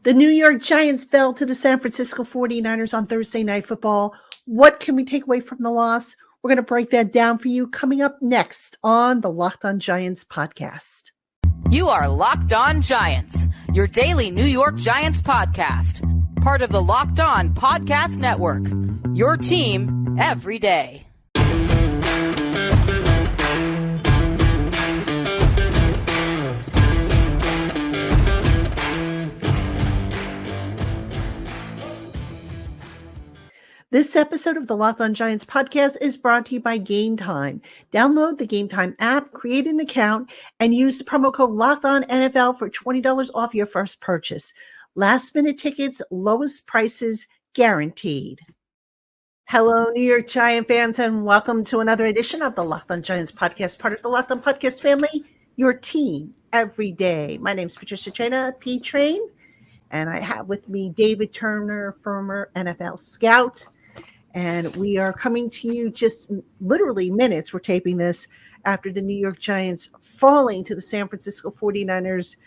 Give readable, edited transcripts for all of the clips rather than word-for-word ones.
The New York Giants fell to the San Francisco 49ers on Thursday Night Football. What can we take away from the loss? We're going to break that down for you coming up next on the Locked On Giants podcast. You are Locked On Giants, your daily New York Giants podcast. Part of the Locked On Podcast Network, your team every day. This episode of the Locked On Giants podcast is brought to you by Game Time. Download the Game Time app, create an account, and use the promo code Locked On NFL for $20 off your first purchase. Last minute tickets, lowest prices guaranteed. Hello, New York Giant fans, and welcome to another edition of the Locked On Giants podcast, part of the Locked On Podcast family, your team every day. My name is Patricia Traina, P-Train, and I have with me David Turner, former NFL scout. And we are coming to you just literally minutes. We're taping this after the New York Giants falling to the San Francisco 49ers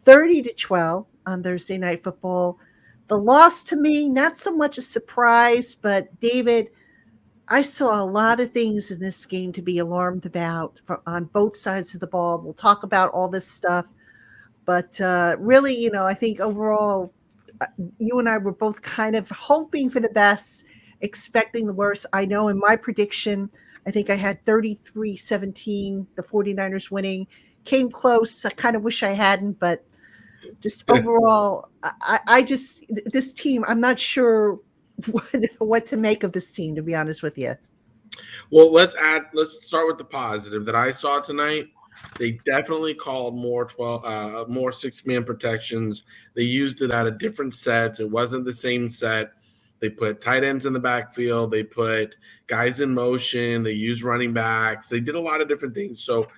30-12 on Thursday Night Football. The loss to me, not so much a surprise, but David, I saw a lot of things in this game to be alarmed about on both sides of the ball. We'll talk about all this stuff. But really, I think overall, you and I were both kind of hoping for the best, expecting the worst. I know in my prediction, I think I had 33-17, the 49ers winning. Came close. I kind of wish I hadn't, but just overall, this team, I'm not sure what to make of this team, to be honest with you. Well, let's start with the positive that I saw tonight. They definitely called more 6-man protections. They used it out of different sets. It wasn't the same set. They put tight ends in the backfield. They put guys in motion. They used running backs. They did a lot of different things. So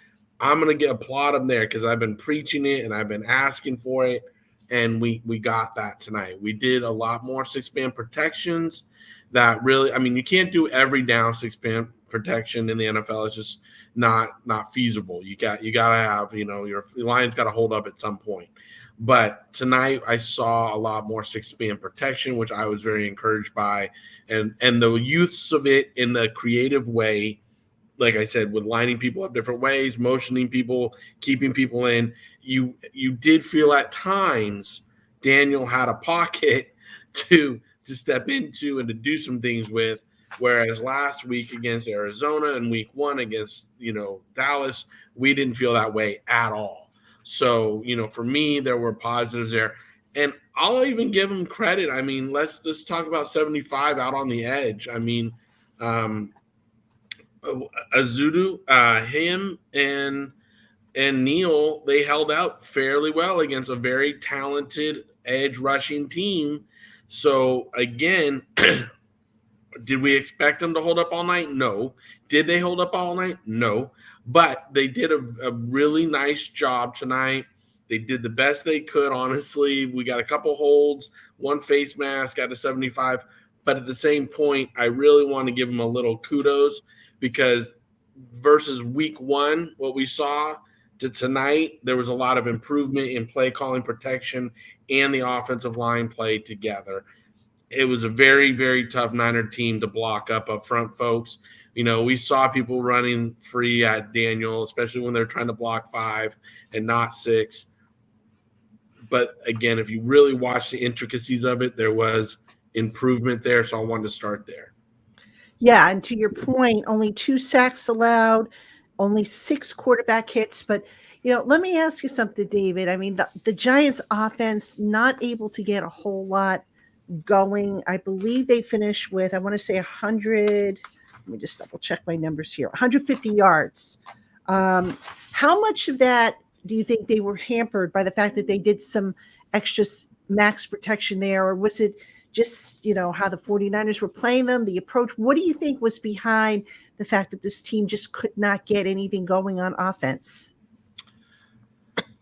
I'm going to applaud them there because I've been preaching it and I've been asking for it, and we got that tonight. We did a lot more 6-man protections that really, you can't do every down 6-man protection in the NFL. It's just not feasible. You got to have, your line's got to hold up at some point. But tonight I saw a lot more 6-man protection, which I was very encouraged by, and the use of it in the creative way, like I said, with lining people up different ways, motioning people, keeping people in. You did feel at times Daniel had a pocket to step into and to do some things with. Whereas last week against Arizona and week 1 against, Dallas, we didn't feel that way at all. So, for me, there were positives there. And I'll even give him credit. Let's just talk about 75 out on the edge. Azudu, him and Neal, they held out fairly well against a very talented edge rushing team. So, again, did we expect them to hold up all night? No. Did they hold up all night? No. But they did a really nice job tonight. They did the best they could, honestly. We got a couple holds, one face mask out of 75. But at the same point, I really want to give them a little kudos because versus week 1, what we saw to tonight, there was a lot of improvement in play calling, protection, and the offensive line play together. It was a very, very tough Niner team to block up front, folks. We saw people running free at Daniel, especially when they're trying to block 5 and not 6. But again, if you really watch the intricacies of it, there was improvement there. So I wanted to start there. Yeah, and to your point, only 2 sacks allowed, only 6 quarterback hits. But, let me ask you something, David. The Giants offense not able to get a whole lot going. I believe they finished with, I want to say 100. Let me just double check my numbers here. 150 yards. How much of that do you think they were hampered by the fact that they did some extra max protection there? Or was it just, how the 49ers were playing them, the approach? What do you think was behind the fact that this team just could not get anything going on offense?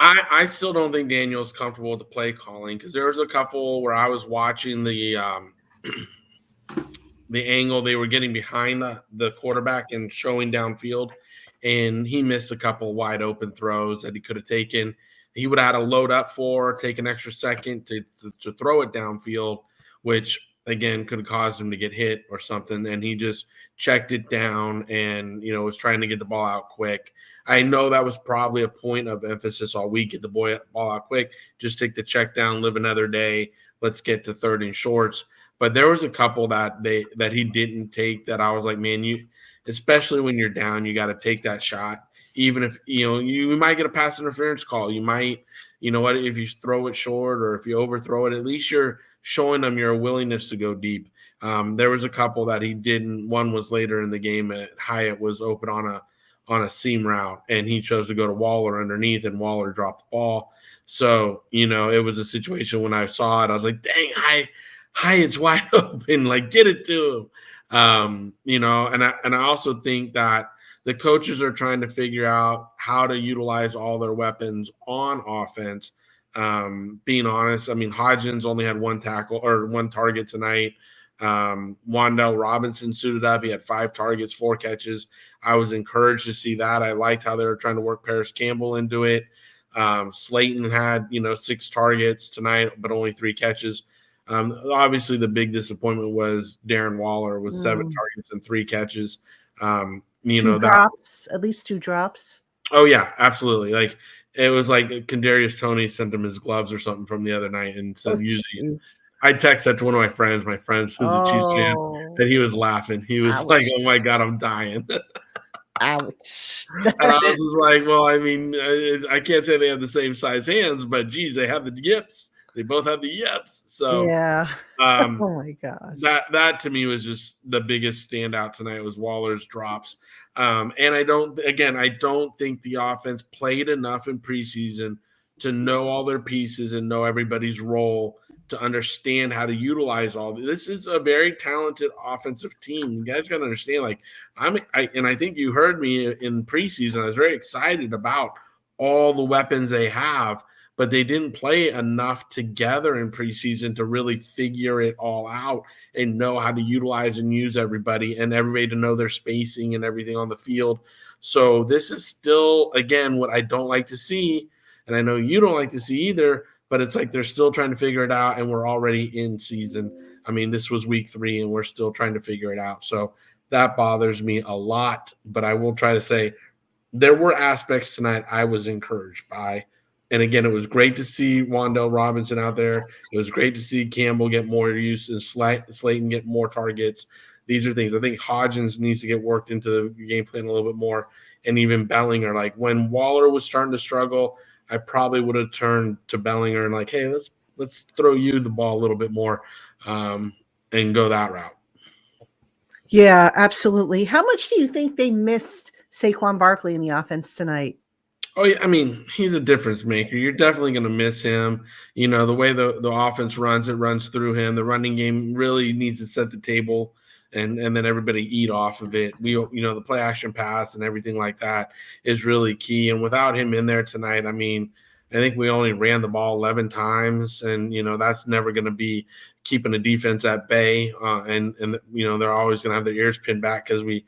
I still don't think Daniel's comfortable with the play calling because there was a couple where I was watching the angle they were getting behind the quarterback and showing downfield, and he missed a couple wide open throws that he could have taken. he would have had to load up for, take an extra second to throw it downfield, which again could have caused him to get hit or something. And he just checked it down and, was trying to get the ball out quick. I know that was probably a point of emphasis all week. Get the ball out quick. Just take the check down, live another day. Let's get to third and shorts. But there was a couple that he didn't take that I was like, man, especially when you're down, you got to take that shot. Even if, you might get a pass interference call. You might, if you throw it short or if you overthrow it, at least you're showing them your willingness to go deep. There was a couple that he didn't. One was later in the game at Hyatt was open on a seam route, and he chose to go to Waller underneath, and Waller dropped the ball. So, it was a situation when I saw it, I was like, dang, Hyatt's wide open, like get it to him. And I also think that the coaches are trying to figure out how to utilize all their weapons on offense. Being honest, I mean, Hodgins only had one tackle or one target tonight. Wan'Dale Robinson suited up. He had 5 targets, 4 catches. I was encouraged to see that. I liked how they were trying to work Paris Campbell into it. Slayton had, 6 targets tonight, but only 3 catches. Obviously, the big disappointment was Darren Waller with 7 targets and 3 catches. 2 drops, at least 2 drops. Oh, yeah, absolutely. Like, it was like Kadarius Toney sent him his gloves or something from the other night and said, I texted that to one of my friends who's a Chiefs fan, and he was laughing. He was like, oh, my God, I'm dying. Ouch. And I was just like, well, I mean, I can't say they have the same size hands, but, geez, they have the yips. They both have the yips. So, yeah. Oh, my gosh. That to me was just the biggest standout tonight was Waller's drops. And I don't think the offense played enough in preseason to know all their pieces and know everybody's role to understand how to utilize all this. Is a very talented offensive team. You guys got to understand, like I think you heard me in preseason. I was very excited about all the weapons they have, but they didn't play enough together in preseason to really figure it all out and know how to utilize and use everybody and everybody to know their spacing and everything on the field. So this is still, again, what I don't like to see. And I know you don't like to see either, but it's like they're still trying to figure it out, and we're already in season. I mean, this was week 3, and we're still trying to figure it out. So that bothers me a lot, but I will try to say there were aspects tonight I was encouraged by. And again, it was great to see Wan'Dale Robinson out there. It was great to see Campbell get more use and Slayton get more targets. These are things I think Hodgins needs to get worked into the game plan a little bit more, and even Bellinger. Like when Waller was starting to struggle, I probably would have turned to Bellinger and like, hey, let's throw you the ball a little bit more and go that route. Yeah, absolutely. How much do you think they missed Saquon Barkley in the offense tonight? Oh, yeah, I mean, he's a difference maker. You're definitely going to miss him. The way the offense runs, it runs through him. The running game really needs to set the table and then everybody eat off of it. The play action pass and everything like that is really key. And without him in there tonight, I mean, I think we only ran the ball 11 times, and, that's never going to be keeping a defense at bay. And they're always going to have their ears pinned back because we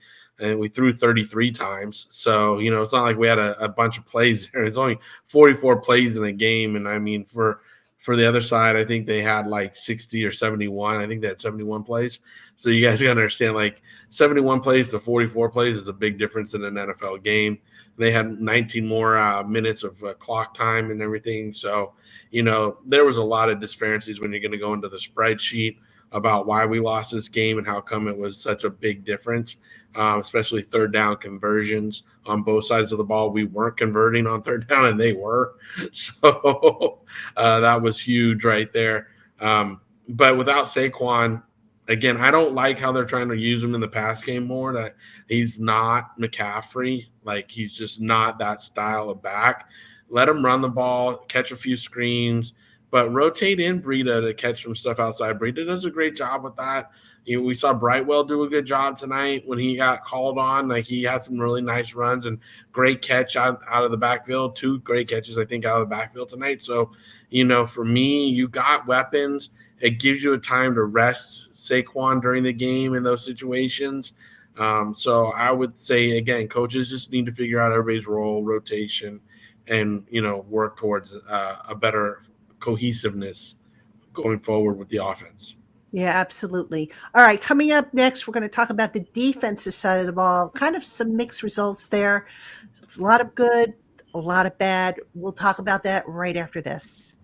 threw 33 times. So, it's not like we had a bunch of plays there. It's only 44 plays in a game. And I mean, for the other side, I think they had like 60 or 71. I think they had 71 plays. So you guys got to understand, like 71 plays to 44 plays is a big difference in an NFL game. They had 19 more minutes of clock time and everything. So, there was a lot of disparities when you're going to go into the spreadsheet about why we lost this game and how come it was such a big difference, especially third down conversions on both sides of the ball. We weren't converting on third down, and they were. So that was huge right there. But without Saquon, again, I don't like how they're trying to use him in the pass game more. That he's not McCaffrey. Like, he's just not that style of back. Let him run the ball, catch a few screens, but rotate in Breida to catch some stuff outside. Breida does a great job with that. We saw Brightwell do a good job tonight when he got called on. Like, he had some really nice runs and great catch out of the backfield. 2 great catches, I think, out of the backfield tonight. So, for me, you got weapons. It gives you a time to rest Saquon during the game in those situations. So I would say, again, coaches just need to figure out everybody's role, rotation, and work towards a better cohesiveness going forward with the offense. Yeah, absolutely. All right, coming up next, we're going to talk about the defensive side of the ball. Kind of some mixed results there. It's a lot of good, a lot of bad. We'll talk about that right after this.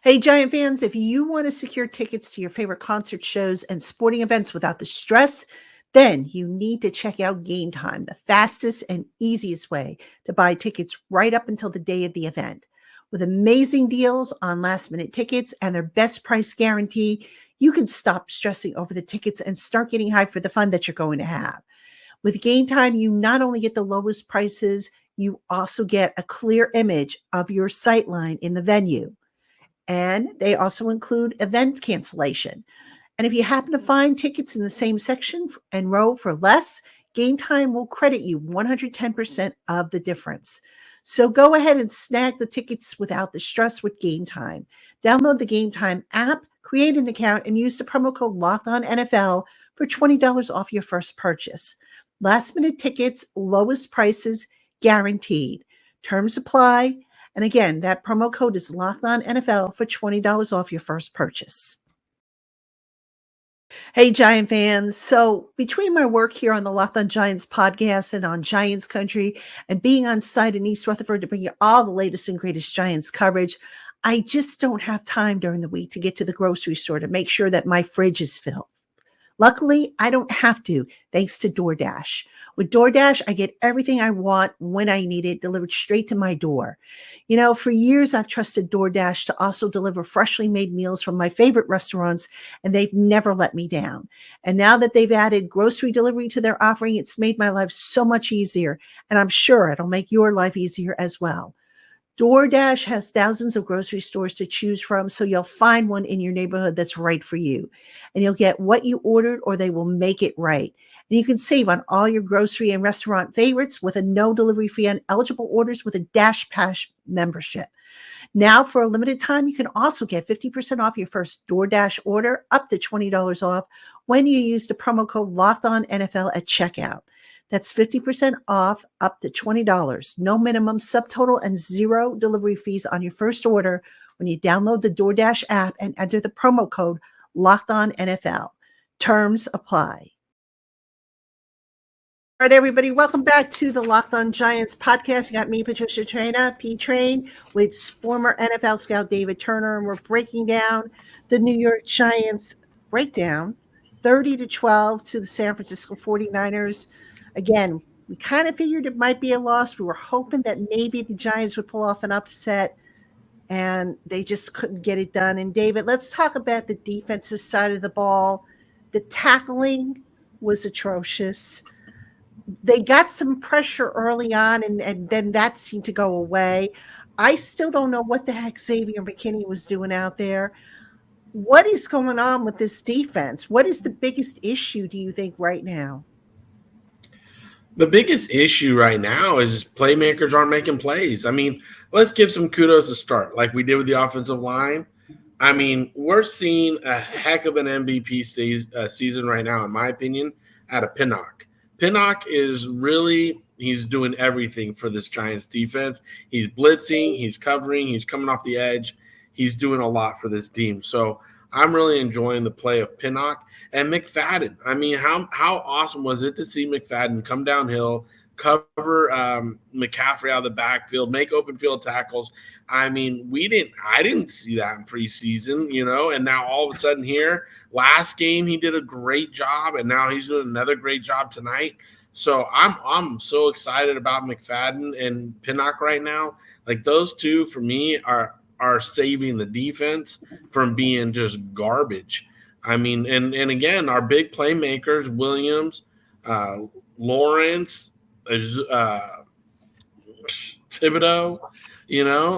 Hey, Giant fans, if you want to secure tickets to your favorite concert shows and sporting events without the stress, then you need to check out Game Time, the fastest and easiest way to buy tickets right up until the day of the event. With amazing deals on last minute tickets and their best price guarantee, you can stop stressing over the tickets and start getting hyped for the fun that you're going to have. With Game Time, you not only get the lowest prices, you also get a clear image of your sightline in the venue. And they also include event cancellation. And if you happen to find tickets in the same section and row for less, Game Time will credit you 110% of the difference. So go ahead and snag the tickets without the stress with Game Time. Download the Game Time app, create an account, and use the promo code LOCKEDONNFL for $20 off your first purchase. Last minute tickets, lowest prices, guaranteed. Terms apply. And again, that promo code is LOCKEDONNFL for $20 off your first purchase. Hey, Giant fans. So between my work here on the Locked On Giants podcast and on Giants Country and being on site in East Rutherford to bring you all the latest and greatest Giants coverage, I just don't have time during the week to get to the grocery store to make sure that my fridge is filled. Luckily, I don't have to, thanks to DoorDash. With DoorDash, I get everything I want when I need it delivered straight to my door. For years, I've trusted DoorDash to also deliver freshly made meals from my favorite restaurants, and they've never let me down. And now that they've added grocery delivery to their offering, it's made my life so much easier, and I'm sure it'll make your life easier as well. DoorDash has thousands of grocery stores to choose from, so you'll find one in your neighborhood that's right for you. And you'll get what you ordered, or they will make it right. And you can save on all your grocery and restaurant favorites with a no delivery fee on eligible orders with a Dash Pass membership. Now, for a limited time, you can also get 50% off your first DoorDash order, up to $20 off, when you use the promo code LOCKEDONNFL at checkout. That's 50% off, up to $20. No minimum subtotal and zero delivery fees on your first order when you download the DoorDash app and enter the promo code LOCKEDONNFL. Terms apply. All right, everybody, welcome back to the Locked On Giants podcast. You got me, Patricia Traina, P-Train, with former NFL scout David Turner, and we're breaking down the New York Giants breakdown, 30-12 to the San Francisco 49ers. Again, we kind of figured it might be a loss. We were hoping that maybe the Giants would pull off an upset, and they just couldn't get it done. And David, let's talk about the defensive side of the ball. The tackling was atrocious. They got some pressure early on, and then that seemed to go away. I still don't know what the heck Xavier McKinney was doing out there. What is going on with this defense? What is the biggest issue, do you think, right now? The biggest issue right now is playmakers aren't making plays. I mean, let's give some kudos to start, like we did with the offensive line. I mean, we're seeing a heck of an MVP season right now, in my opinion, out of Pinnock. Pinnock is really – he's doing everything for this Giants defense. He's blitzing, he's covering, he's coming off the edge. He's doing a lot for this team. So I'm really enjoying the play of Pinnock. And McFadden, I mean, how awesome was it to see McFadden come downhill, cover McCaffrey out of the backfield, make open field tackles. I mean, I didn't see that in preseason, and now all of a sudden here, last game he did a great job, and now he's doing another great job tonight. So I'm so excited about McFadden and Pinnock right now. Like, those two for me are saving the defense from being just garbage. I mean, and again, our big playmakers, Williams, Lawrence, Thibodeau,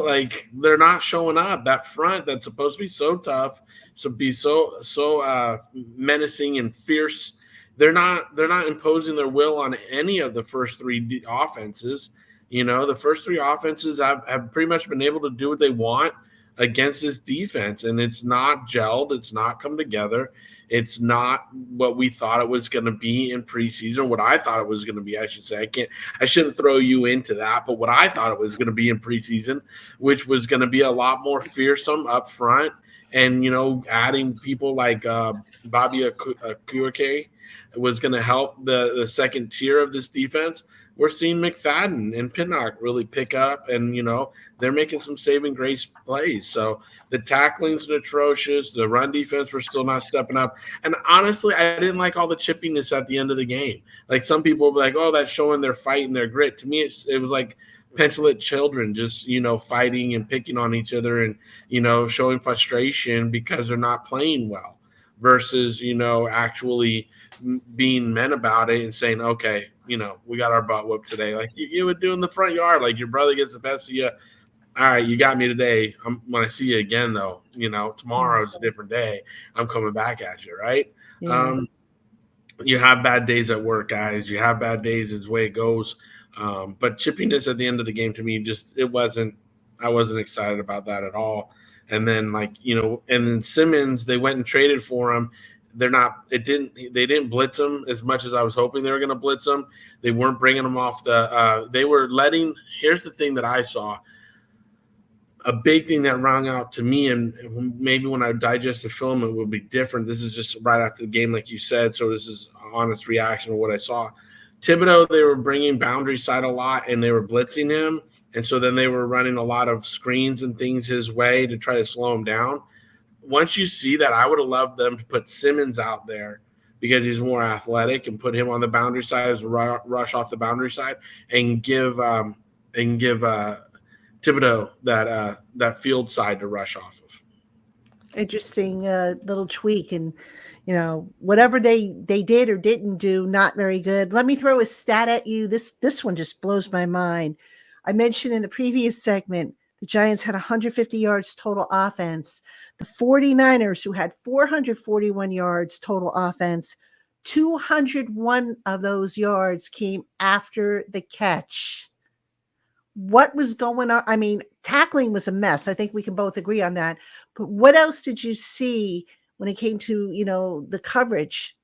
like, they're not showing up. That front that's supposed to be so tough, so menacing and fierce, they're not imposing their will on any of the first three offenses. The first three offenses have pretty much been able to do what they want. against this defense, and it's not gelled. It's not come together. It's not what we thought it was going to be in preseason, what I thought it was going to be, I should say. I shouldn't throw you into that, but what I thought it was going to be in preseason, which was going to be a lot more fearsome up front. And, adding people like Bobby Akuake was going to help the second tier of this defense. We're seeing McFadden and Pinnock really pick up, and, they're making some saving grace plays. So the tackling's atrocious. The run defense, we're still not stepping up. And honestly, I didn't like all the chippiness at the end of the game. Like, some people will be like, oh, that's showing their fight and their grit. To me, it was like petulant children just, fighting and picking on each other and, showing frustration because they're not playing well versus, actually being men about it and saying, okay, we got our butt whooped today. Like you would do in the front yard. Like, your brother gets the best of you. All right, you got me today. When I see you again, though, tomorrow's a different day. I'm coming back at you, right? Yeah. You have bad days at work, guys. You have bad days. It's the way it goes. But chippiness at the end of the game, to me, I wasn't excited about that at all. And then, and then Simmons, they went and traded for him. They didn't blitz him as much as I was hoping they were going to blitz him. They weren't bringing him off they were here's the thing that I saw. A big thing that rang out to me, and maybe when I digest the film, it will be different. This is just right after the game, like you said, so this is an honest reaction to what I saw. Thibodeau, they were bringing boundary side a lot, and they were blitzing him, and so then they were running a lot of screens and things his way to try to slow him down. Once you see that, I would have loved them to put Simmons out there because he's more athletic and put him on the boundary side as rush off the boundary side and give Thibodeau that field side to rush off of. Interesting little tweak, and whatever they did or didn't do, not very good. Let me throw a stat at you. This one just blows my mind. I mentioned in the previous segment the Giants had 150 yards total offense. The 49ers, who had 441 yards total offense, 201 of those yards came after the catch. What was going on? I mean, tackling was a mess. I think we can both agree on that. But what else did you see when it came to, the coverage?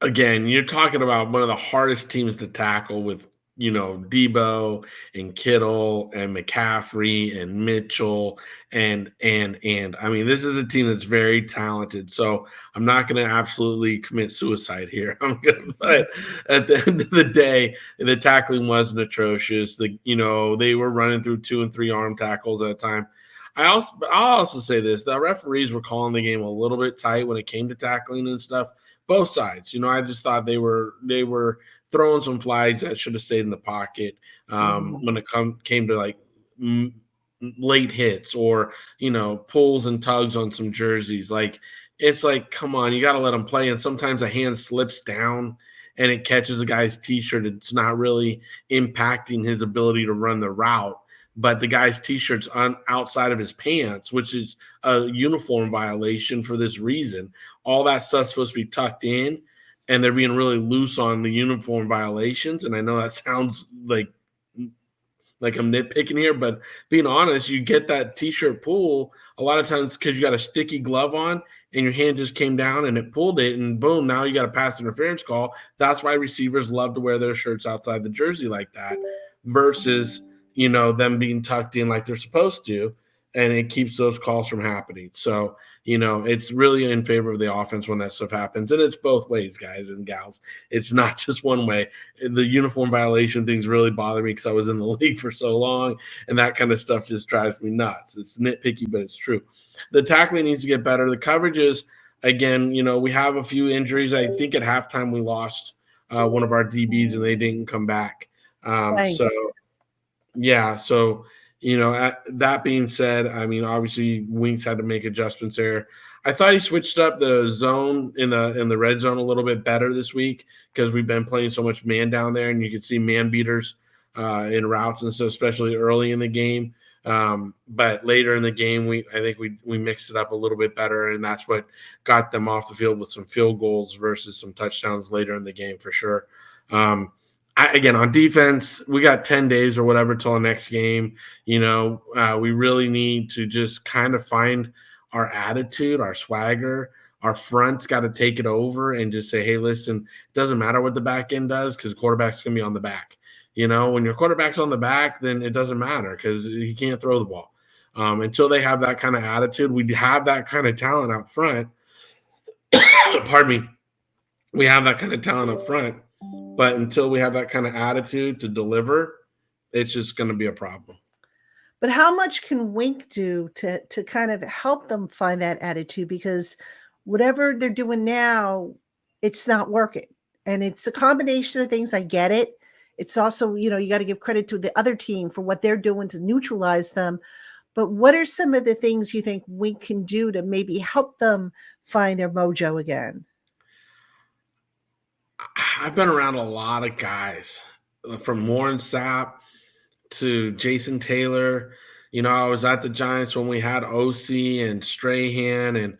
Again, you're talking about one of the hardest teams to tackle with, Debo and Kittle and McCaffrey and Mitchell and I mean, this is a team that's very talented. So I'm not going to absolutely commit suicide here. But at the end of the day, the tackling wasn't atrocious. They were running through 2 and 3 arm tackles at a time. I'll also say this: the referees were calling the game a little bit tight when it came to tackling and stuff. Both sides, I just thought they were throwing some flags that should have stayed in the pocket when it came to late hits or pulls and tugs on some jerseys. It's like, come on, you got to let them play. And sometimes a hand slips down and it catches a guy's t-shirt. It's not really impacting his ability to run the route, but the guy's t-shirt's outside of his pants, which is a uniform violation for this reason. All that stuff's supposed to be tucked in, and they're being really loose on the uniform violations. And I know that sounds like I'm nitpicking here, but being honest, you get that t-shirt pull a lot of times because you got a sticky glove on and your hand just came down and it pulled it, and boom, now you got a pass interference call. That's why receivers love to wear their shirts outside the jersey like that versus them being tucked in like they're supposed to, and it keeps those calls from happening. So, it's really in favor of the offense when that stuff happens. And it's both ways, guys and gals. It's not just one way. The uniform violation things really bother me because I was in the league for so long, and that kind of stuff just drives me nuts. It's nitpicky, but it's true. The tackling needs to get better. The coverages, again, we have a few injuries. I think at halftime we lost one of our DBs and they didn't come back. Thanks. So that being said, I mean, obviously Winks had to make adjustments there. I thought he switched up the zone in the red zone a little bit better this week because we've been playing so much man down there, and you can see man beaters in routes and stuff, especially early in the game. But later in the game, I think we mixed it up a little bit better, and that's what got them off the field with some field goals versus some touchdowns later in the game for sure. Again, on defense, we got 10 days or whatever till the next game. We really need to just kind of find our attitude, our swagger. Our front's got to take it over and just say, hey, listen, it doesn't matter what the back end does because quarterback's going to be on the back. When your quarterback's on the back, then it doesn't matter because he can't throw the ball. Until they have that kind of attitude, we have that kind of talent out front. Pardon me. We have that kind of talent up front. But until we have that kind of attitude to deliver, it's just going to be a problem. But how much can Wink do to kind of help them find that attitude? Because whatever they're doing now, it's not working. And it's a combination of things. I get it. It's also, you got to give credit to the other team for what they're doing to neutralize them. But what are some of the things you think Wink can do to maybe help them find their mojo again? I've been around a lot of guys, from Warren Sapp to Jason Taylor. I was at the Giants when we had OC and Strahan and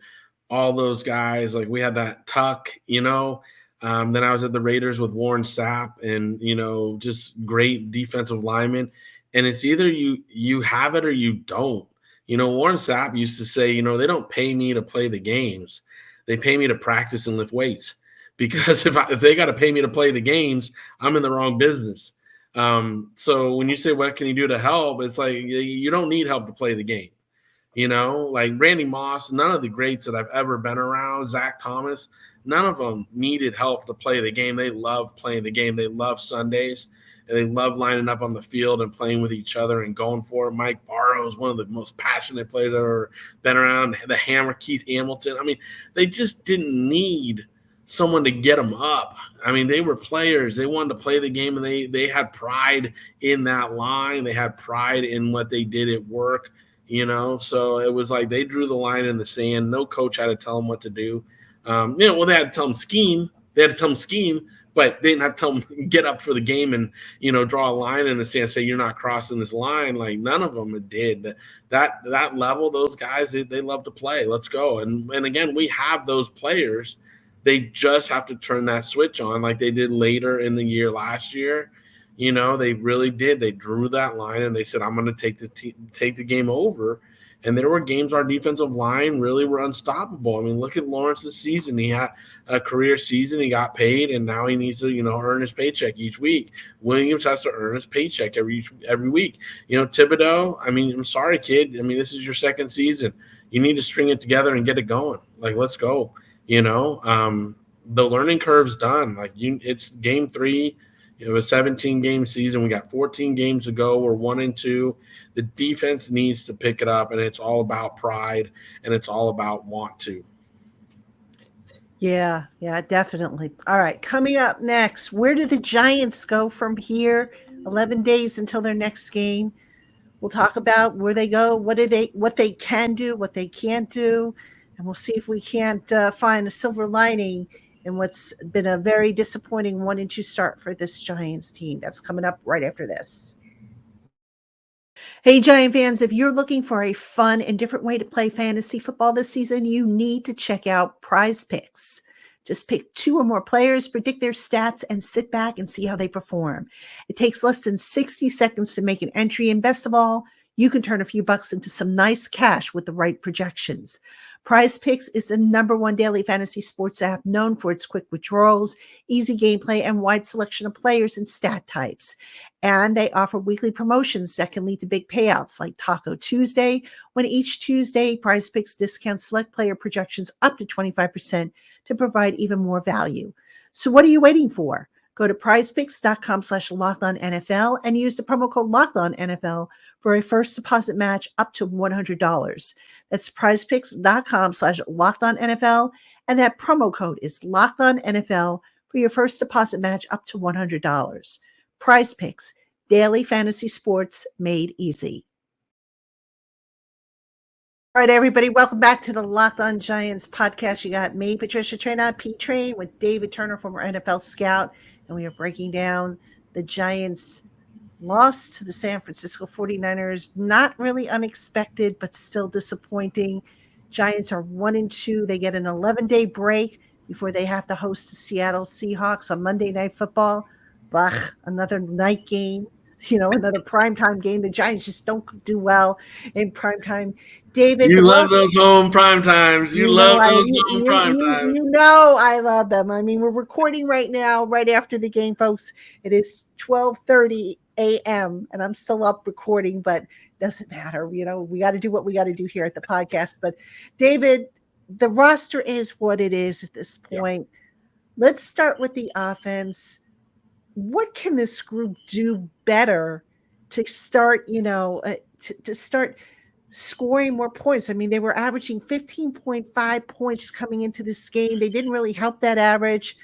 all those guys. Like, we had that Tuck, then I was at the Raiders with Warren Sapp and, just great defensive linemen. And it's either you have it or you don't. Warren Sapp used to say, they don't pay me to play the games. They pay me to practice and lift weights. Because if they got to pay me to play the games, I'm in the wrong business. So when you say, what can you do to help? It's like, you don't need help to play the game. Like Randy Moss, none of the greats that I've ever been around, Zach Thomas, none of them needed help to play the game. They love playing the game. They love Sundays. And they love lining up on the field and playing with each other and going for it. Mike Barrow is one of the most passionate players that have ever been around. The Hammer, Keith Hamilton. I mean, they just didn't need someone to get them up. I mean, they were players. They wanted to play the game, and they had pride in that line. They had pride in what they did at work, So it was like they drew the line in the sand. No coach had to tell them what to do. They had to tell them scheme. But they didn't have to tell them get up for the game and, draw a line in the sand, say you're not crossing this line. Like, none of them did. That level, those guys, they love to play. Let's go. And again, we have those players. They just have to turn that switch on like they did later in the year last year. They really did. They drew that line and they said, I'm going to take the game over. And there were games our defensive line really were unstoppable. I mean, look at Lawrence this season. He had a career season. He got paid, and now he needs to, earn his paycheck each week. Williams has to earn his paycheck every week. Thibodeau, I mean, I'm sorry, kid. I mean, this is your second season. You need to string it together and get it going. Like, let's go. The learning curve's done. Like, it's game 3 of a 17-game season. We got 14 games to go. We're 1-2. The defense needs to pick it up, and it's all about pride, and it's all about want to. Yeah, definitely. All right, coming up next, where do the Giants go from here? 11 days until their next game. We'll talk about where they go, what they can do, what they can't do, and we'll see if we can't find a silver lining in what's been a very disappointing 1-2 start for this Giants team. That's coming up right after this. Hey, Giant fans, if you're looking for a fun and different way to play fantasy football this season, you need to check out Prize Picks. Just pick 2 or more players, predict their stats, and sit back and see how they perform. It takes less than 60 seconds to make an entry, and best of all, you can turn a few bucks into some nice cash with the right projections. Prize Picks is the #1 daily fantasy sports app known for its quick withdrawals, easy gameplay, and wide selection of players and stat types. And they offer weekly promotions that can lead to big payouts like Taco Tuesday, when each Tuesday, Prize Picks discounts select player projections up to 25% to provide even more value. So what are you waiting for? Go to prizepicks.com/LockedOnNFL and use the promo code LockedOnNFL for a first deposit match up to $100. That's prizepicks.com/LockedOnNFL, and that promo code is LockedOnNFL for your first deposit match up to $100. Prize Picks, daily fantasy sports made easy. All right, everybody, welcome back to the Locked On Giants podcast. You got me, Patricia Traina, P-Train, with David Turner, former NFL scout, and we are breaking down the Giants' loss to the San Francisco 49ers. Not really unexpected, but still disappointing. Giants are 1-2. They get an 11-day break before they have to host the Seattle Seahawks on Monday Night Football. Bach, another night game, another primetime game. The Giants just don't do well in primetime. David, You love those home prime times. You love those home prime times. I love them. I mean, we're recording right now, right after the game, folks. It is 12:30 a.m. and I'm still up recording, but doesn't matter. We got to do what we got to do here at the podcast. But David, the roster is what it is at this point. Yeah. Let's start with the offense. What can this group do better to start, to start scoring more points? I mean, they were averaging 15.5 points coming into this game. They didn't really help that average.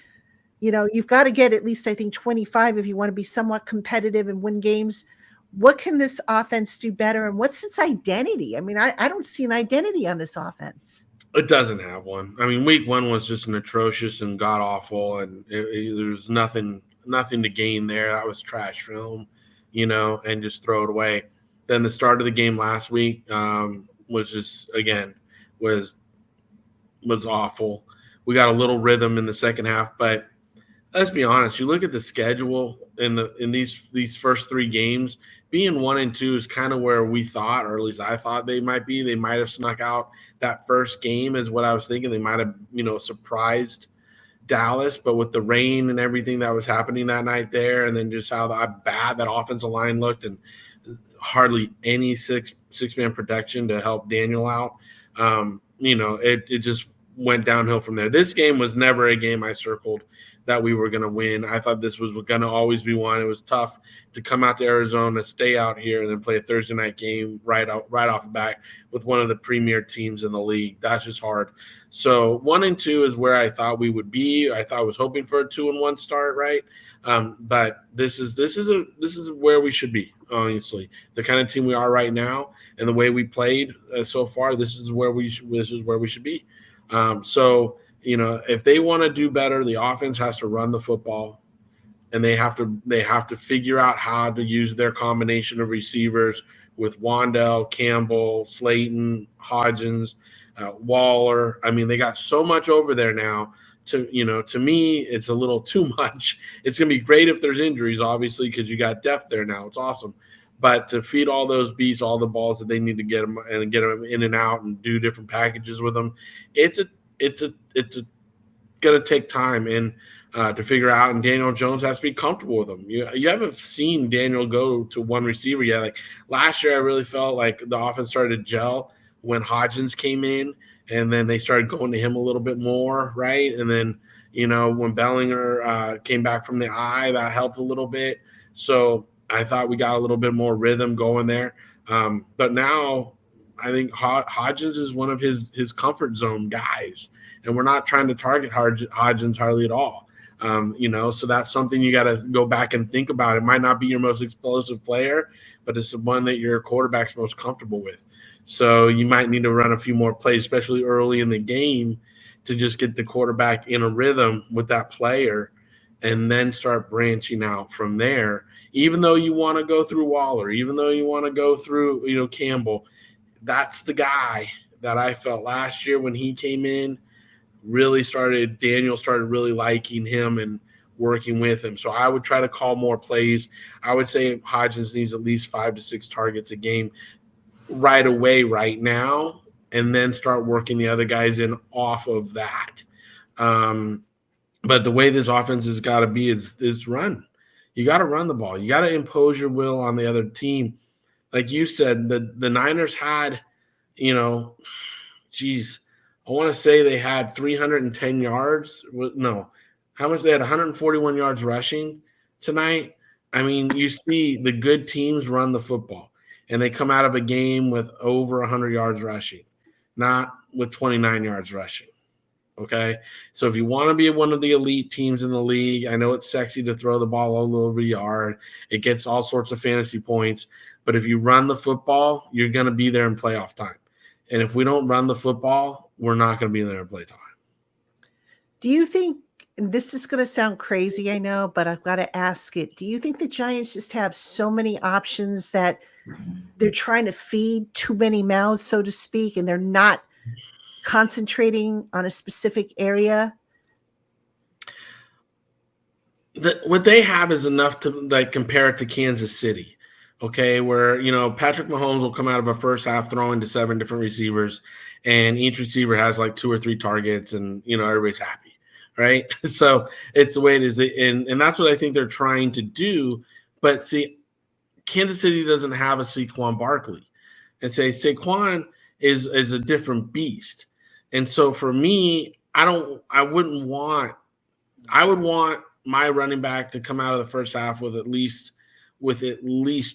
You've got to get at least, I think, 25 if you want to be somewhat competitive and win games. What can this offense do better? And what's its identity? I mean, I don't see an identity on this offense. It doesn't have one. I mean, week one was just an atrocious and god awful, and there was nothing to gain there. That was trash film, and just throw it away. Then the start of the game last week was just, again, was awful. We got a little rhythm in the second half, but let's be honest. You look at the schedule in these first three games. Being 1-2 is kind of where we thought, or at least I thought they might be. They might have snuck out that first game, is what I was thinking. They might have, surprised Dallas, but with the rain and everything that was happening that night there, and then just how bad that offensive line looked, and hardly any six-man protection to help Daniel out, it just went downhill from there. This game was never a game I circled that we were going to win. I thought this was going to always be one. It was tough to come out to Arizona, stay out here, and then play a Thursday night game right off the bat with one of the premier teams in the league. That's just hard. So 1-2 is where I thought we would be. I was hoping for a 2-1 start, right? But this is where we should be. Honestly, the kind of team we are right now, and the way we played so far, this is where we should be. If they want to do better, the offense has to run the football, and they have to figure out how to use their combination of receivers with Wandell, Campbell, Slayton, Hodgins, Waller. I mean, they got so much over there now. To me, it's a little too much. It's going to be great if there's injuries, obviously, because you got depth there now. It's awesome. But to feed all those beasts all the balls that they need to get them in and out and do different packages with them, it's going to take time and to figure out. And Daniel Jones has to be comfortable with them. You haven't seen Daniel go to one receiver yet. Like last year, I really felt like the offense started to gel when Hodgins came in, and then they started going to him a little bit more, right? And then, when Bellinger came back from the eye, that helped a little bit. So I thought we got a little bit more rhythm going there. But now I think Hodgins is one of his comfort zone guys, and we're not trying to target Hodgins hardly at all. So that's something you got to go back and think about. It might not be your most explosive player, but it's the one that your quarterback's most comfortable with. So you might need to run a few more plays, especially early in the game, to just get the quarterback in a rhythm with that player, and then start branching out from there. Even though you want to go through Waller, even though you want to go through, Campbell, that's the guy that I felt last year when he came in. Daniel started really liking him and working with him. So I would try to call more plays. I would say Hodgins needs at least 5 to 6 targets a game right away right now, and then start working the other guys in off of that. But the way this offense has got to be is run. You got to run the ball. You got to impose your will on the other team. Like you said, the Niners had, I want to say they had 310 yards. No, how much? They had 141 yards rushing tonight. I mean, you see the good teams run the football, and they come out of a game with over 100 yards rushing, not with 29 yards rushing. Okay, so if you want to be one of the elite teams in the league, I know it's sexy to throw the ball all over the yard. It gets all sorts of fantasy points. But if you run the football, you're going to be there in playoff time. And if we don't run the football, we're not going to be there in play time. Do you think, and this is going to sound crazy, I know, but I've got to ask it. Do you think the Giants just have so many options that they're trying to feed too many mouths, so to speak, and they're not concentrating on a specific area? what they have is enough to like compare it to Kansas City, okay, where Patrick Mahomes will come out of a first half throwing to 7 different receivers, and each receiver has like 2 or 3 targets, and everybody's happy, right? So it's the way it is, and that's what I think they're trying to do. But see, Kansas City doesn't have a Saquon Barkley, and Saquon is a different beast, and so for me, I would want my running back to come out of the first half with at least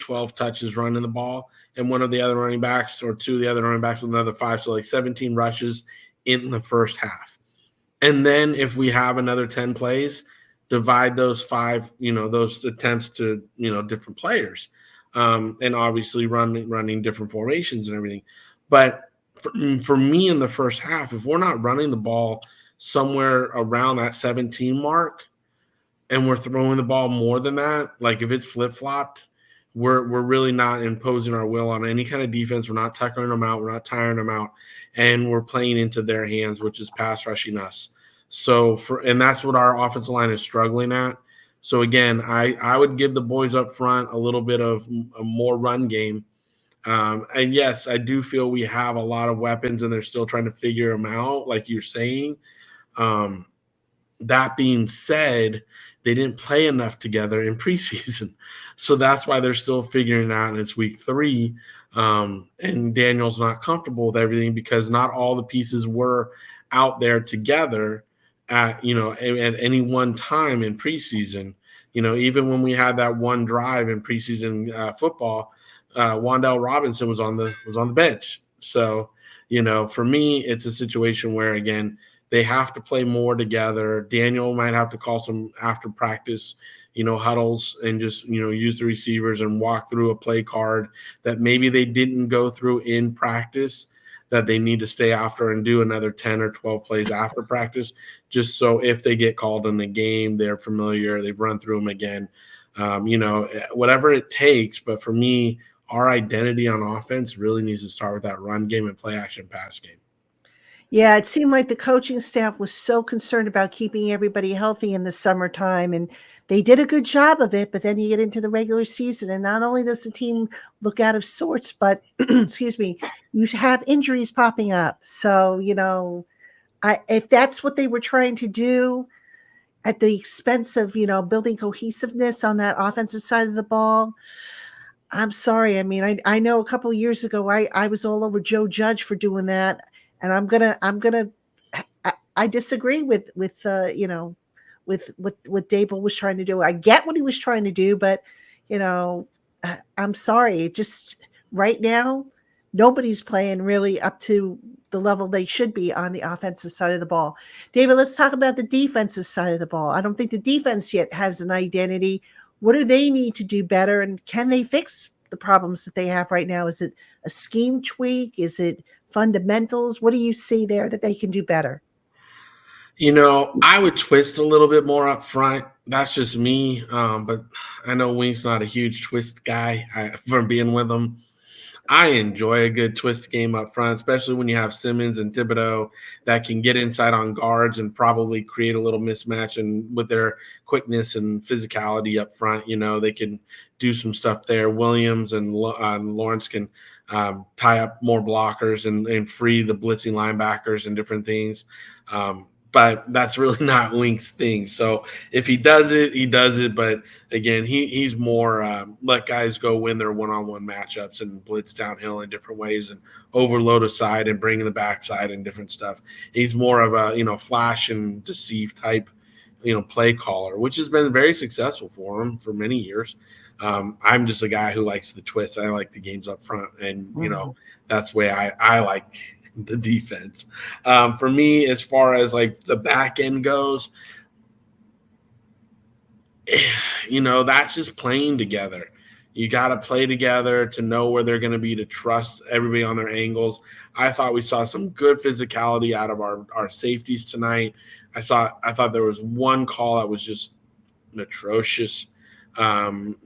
12 touches running the ball, and one of the other running backs or two of the other running backs with another 5, so like 17 rushes in the first half. And then if we have another 10 plays, divide those 5, those attempts to, different players, and obviously running different formations and everything. But for me in the first half, if we're not running the ball somewhere around that 17 mark, and we're throwing the ball more than that, like if it's flip-flopped, we're really not imposing our will on any kind of defense. We're not tuckering them out. We're not tiring them out. And we're playing into their hands, which is pass rushing us. And that's what our offensive line is struggling at. So, again, I would give the boys up front a little bit of a more run game. And, yes, I do feel we have a lot of weapons, and they're still trying to figure them out, like you're saying. That being said, they didn't play enough together in preseason. So that's why they're still figuring it out, and it's week 3. And Daniel's not comfortable with everything because not all the pieces were out there together at any one time in preseason. Even when we had that one drive in preseason football, Wan'Dale Robinson was on the bench. So, for me, it's a situation where, again, they have to play more together. Daniel might have to call some after practice, huddles and just, use the receivers and walk through a play card that maybe they didn't go through in practice, that they need to stay after and do another 10 or 12 plays after practice, just so if they get called in the game, they're familiar, they've run through them again, whatever it takes. But for me, our identity on offense really needs to start with that run game and play action pass game. Yeah, it seemed like the coaching staff was so concerned about keeping everybody healthy in the summertime, and they did a good job of it. But then you get into the regular season, and not only does the team look out of sorts, but excuse me, you have injuries popping up. So, if that's what they were trying to do at the expense of, building cohesiveness on that offensive side of the ball, I'm sorry. I mean, I know a couple of years ago, I was all over Joe Judge for doing that. And I disagree with what Dable was trying to do. I get what he was trying to do, but I'm sorry. It just right now, nobody's playing really up to the level they should be on the offensive side of the ball. David, let's talk about the defensive side of the ball. I don't think the defense yet has an identity. What do they need to do better? And can they fix the problems that they have right now? Is it a scheme tweak? Is it fundamentals? What do you see there that they can do better? I would twist a little bit more up front. That's just me. But I know Wink's not a huge twist guy from being with him. I enjoy a good twist game up front, especially when you have Simmons and Thibodeau that can get inside on guards and probably create a little mismatch. And with their quickness and physicality up front, they can do some stuff there. Williams and Lawrence can tie up more blockers and free the blitzing linebackers and different things. But that's really not Wink's thing. So if he does it, he does it. But again, he's more let guys go win their one-on-one matchups and blitz downhill in different ways and overload a side and bring in the backside and different stuff. He's more of a flash and deceive type play caller, which has been very successful for him for many years. I'm just a guy who likes the twist. I like the games up front, and that's the way I like the defense. For me, as far as like the back end goes, that's just playing together. You got to play together to know where they're going to be, to trust everybody on their angles. I thought we saw some good physicality out of our safeties tonight. I thought there was one call that was just atrocious, and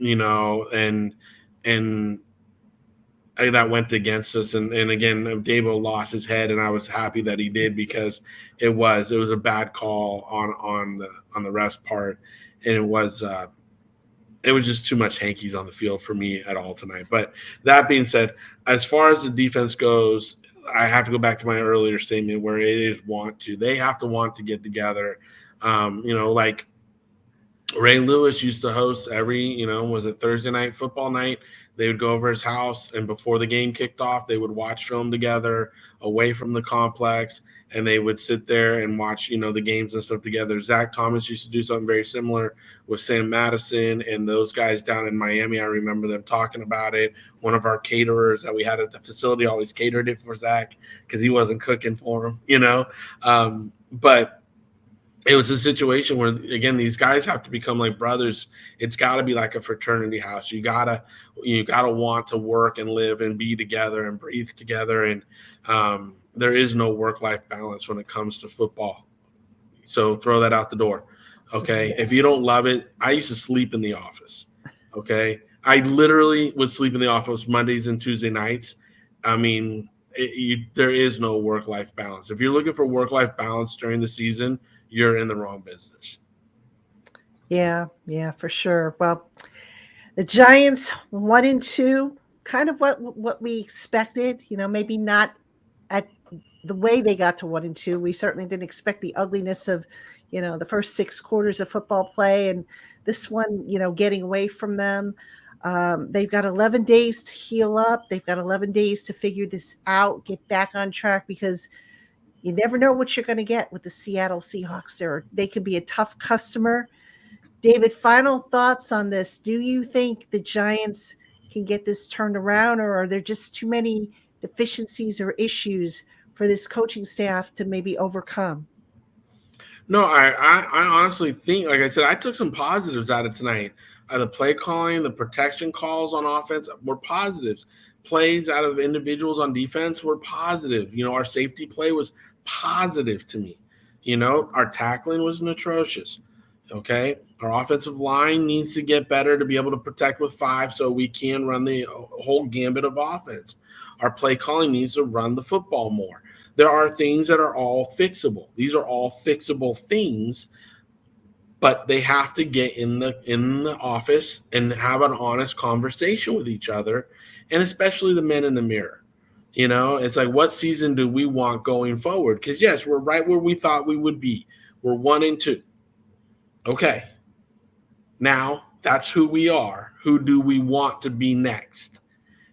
that went against us. And again, Dabo lost his head, and I was happy that he did, because it was a bad call on the ref's part. and it was just too much hankies on the field for me at all tonight. But that being said, as far as the defense goes, I have to go back to my earlier statement where it is they have to want to get together. Like Ray Lewis used to host every, was it Thursday night football night? They would go over his house, and before the game kicked off, they would watch film together away from the complex, and they would sit there and watch, the games and stuff together. Zach Thomas used to do something very similar with Sam Madison and those guys down in Miami. I remember them talking about it. One of our caterers that we had at the facility always catered it for Zach because he wasn't cooking for him, but it was a situation where, again, these guys have to become like brothers. It's got to be like a fraternity house. You gotta want to work and live and be together and breathe together. And there is no work-life balance when it comes to football. So throw that out the door. Okay. If you don't love it, I used to sleep in the office. Okay. I literally would sleep in the office Mondays and Tuesday nights. I mean, there is no work-life balance. If you're looking for work-life balance during the season, you're in the wrong business. Yeah, for sure. Well, the Giants 1-2, kind of what we expected, maybe not at the way they got to 1-2. We certainly didn't expect the ugliness of, the first 6 quarters of football play, and this one, getting away from them. They've got 11 days to heal up. They've got 11 days to figure this out, get back on track, because you never know what you're going to get with the Seattle Seahawks. They could be a tough customer. David, final thoughts on this. Do you think the Giants can get this turned around, or are there just too many deficiencies or issues for this coaching staff to maybe overcome? No, I honestly think, like I said, I took some positives out of tonight. The play calling, the protection calls on offense were positives. Plays out of individuals on defense were positive. Our safety play was positive to me. Our tackling was atrocious. Okay. Our offensive line needs to get better to be able to protect with 5 so we can run the whole gambit of offense. Our play calling needs to run the football more. There are things that are all fixable. These are all fixable things, but they have to get in the office and have an honest conversation with each other, and especially the men in the mirror. It's like, what season do we want going forward? Because, yes, we're right where we thought we would be. We're 1-2. Okay. Now, that's who we are. Who do we want to be next?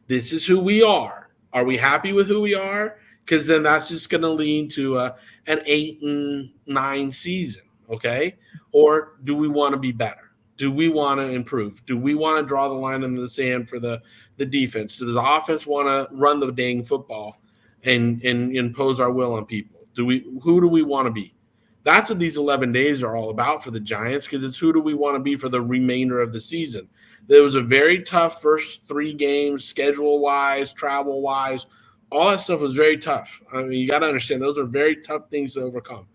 This is who we are. Are we happy with who we are? Because then that's just going to lead to an 8-9 season, okay? Or do we want to be better? Do we want to improve? Do we want to draw the line in the sand for the defense? Does the offense want to run the dang football and impose our will on people? Who do we want to be? That's what these 11 days are all about for the Giants, because it's who do we want to be for the remainder of the season. There was a very tough first 3 games, schedule-wise, travel-wise. All that stuff was very tough. I mean, you got to understand, those are very tough things to overcome.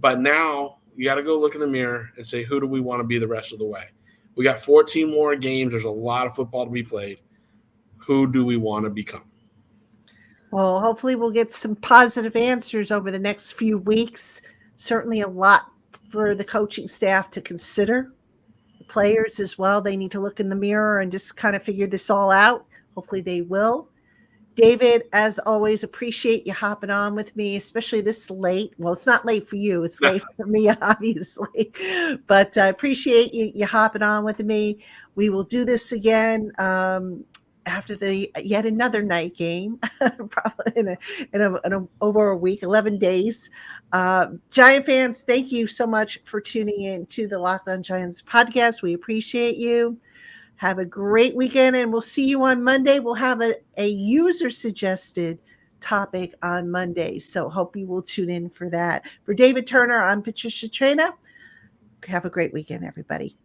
But now you got to go look in the mirror and say, who do we want to be the rest of the way? We got 14 more games. There's a lot of football to be played. Who do we want to become? Well, hopefully we'll get some positive answers over the next few weeks. Certainly a lot for the coaching staff to consider. The players as well, they need to look in the mirror and just kind of figure this all out. Hopefully they will. David, as always, appreciate you hopping on with me, especially this late. Well, it's not late for you. It's late for me, obviously. But I appreciate you hopping on with me. We will do this again after yet another night game, probably in over a week, 11 days. Giant fans, thank you so much for tuning in to the Locked On Giants podcast. We appreciate you. Have a great weekend, and we'll see you on Monday. We'll have a user-suggested topic on Monday, so hope you will tune in for that. For David Turner, I'm Patricia Traina. Have a great weekend, everybody.